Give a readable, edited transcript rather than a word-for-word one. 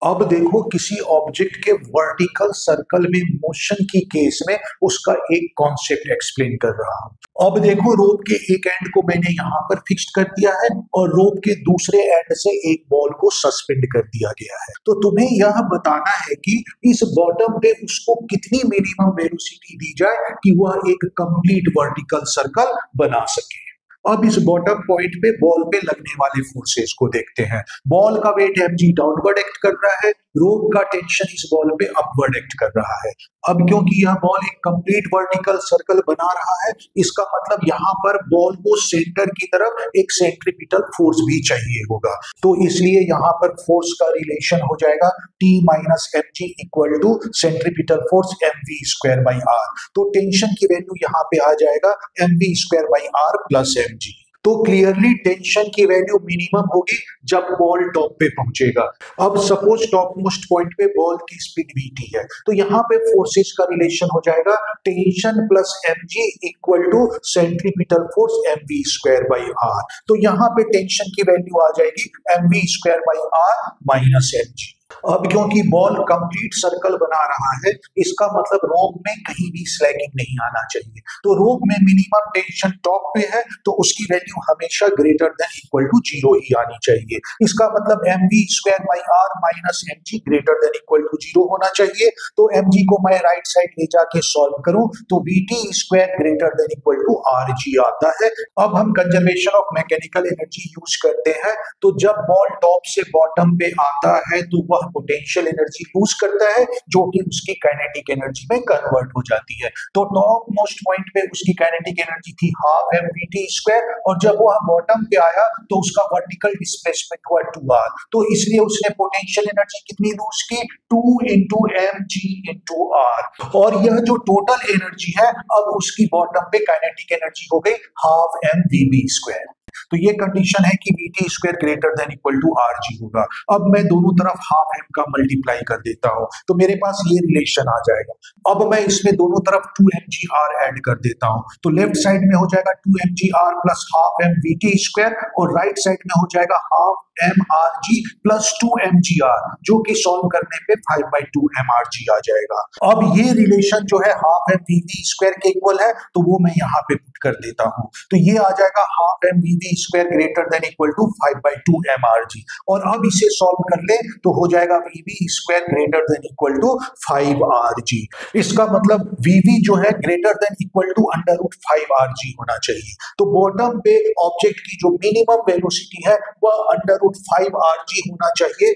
अब देखो किसी ऑब्जेक्ट के वर्टिकल सर्कल में मोशन की केस में उसका एक कॉन्सेप्ट एक्सप्लेन कर रहा हूं। अब देखो रोप के एक एंड को मैंने यहां पर फिक्स्ड कर दिया है और रोप के दूसरे एंड से एक बॉल को सस्पेंड कर दिया गया है। तो तुम्हें यह बताना है कि इस बॉटम पे उसको कितनी मिनिमम वेलोसिटी दी जाए कि वह एक कंप्लीट वर्टिकल सर्कल बना सके। अब इस बॉटम पॉइंट पे बॉल पे लगने वाले फोर्सेस को देखते हैं। बॉल का वेट mg डाउनवर्ड एक्ट कर रहा है, रोप का टेंशन इस बॉल पे अपवर्ड एक्ट कर रहा है। अब क्योंकि यह बॉल एक कंप्लीट वर्टिकल सर्कल बना रहा है, इसका मतलब यहाँ पर बॉल को सेंटर की तरफ एक सेंट्रीपिटल फोर्स भी चाहिए होगा। तो इसलिए यहाँ पर फोर्स का रिलेशन हो जाएगा T minus mg equal to centripetal force mv square by R. तो टेंशन की वैल्यू यहाँ पे आ जाएगा mv square by R plus mg। तो क्लियरली टेंशन की वैल्यू मिनिमम होगी जब बॉल टॉप पे पहुंचेगा। अब सपोज टॉप मोस्ट पॉइंट पे बॉल की स्पीड vt है, तो यहाँ पे फोर्सेस का रिलेशन हो जाएगा tension plus mg equal to centripetal force mv square by R. तो यहाँ पे टेंशन की वैल्यू आ जाएगी mv square by R minus mg। अब क्योंकि बॉल कंप्लीट सर्कल बना रहा है, इसका मतलब रोप में कहीं भी स्लैगिंग नहीं आना चाहिए। तो रोप में मिनिमम टेंशन टॉप पे है तो उसकी वैल्यू हमेशा ग्रेटर देन इक्वल टू 0 ही आनी चाहिए। इसका मतलब mv square by R minus mg greater than equal to 0 होना चाहिए। तो mg को मैं राइट साइड ले जाके सॉल्व करूं तो vt square greater than equal to rg आता है। अब हम conservation of mechanical energy use करते हैं। तो जब बॉल टॉप से बॉटम पे आता है तो वह पोटेंशियल एनर्जी लूज करता है जो कि उसकी काइनेटिक एनर्जी में कन्वर्ट हो जाती है। तो टॉप मोस्ट पॉइंट पे उसकी काइनेटिक एनर्जी थी हाफ mvt स्क्वायर और जब वह बॉटम पे आया तो उसका वर्टिकल डिस्प्लेसमेंट हुआ 2r। तो इसलिए उसने पोटेंशियल एनर्जी कितनी लूज की 2 इंटू mg इंटू r। और यह जो टोटल एनर्जी है अब उसकी बॉटम पे काइनेटिक एनर्जी हो गई हाफ mvb स्क्वायर। तो ये कंडीशन है कि vt square greater than equal to rg होगा। अब मैं दोनों तरफ हाफ m का मल्टीप्लाई कर देता हूं तो मेरे पास ये रिलेशन आ जाएगा। अब मैं इसमें दोनों तरफ 2mgr ऐड कर देता हूं तो लेफ्ट साइड में हो जाएगा 2mgr plus half m vt square और राइट साइड में हो जाएगा हाफ mrg प्लस 2mgr जो कि सॉल्व करने पे 5/2 mrg आ जाएगा। अब ये रिलेशन जो है हाफ m vv स्क्वायर के इक्वल है तो वो मैं यहाँ पे पुट कर देता हूं। तो ये आ जाएगा half m vv square greater than equal to 5/2 mrg। और अब इसे सॉल्व कर ले तो हो जाएगा vv square greater than equal to 5rg। इसका मतलब vv जो है greater than equal to under root 5rg होना चाहिए। तो बॉटम पे ऑब्जेक्ट की जो मिनिमम वेलोसिटी है वह अंडर रूट 5rg होना चाहिए।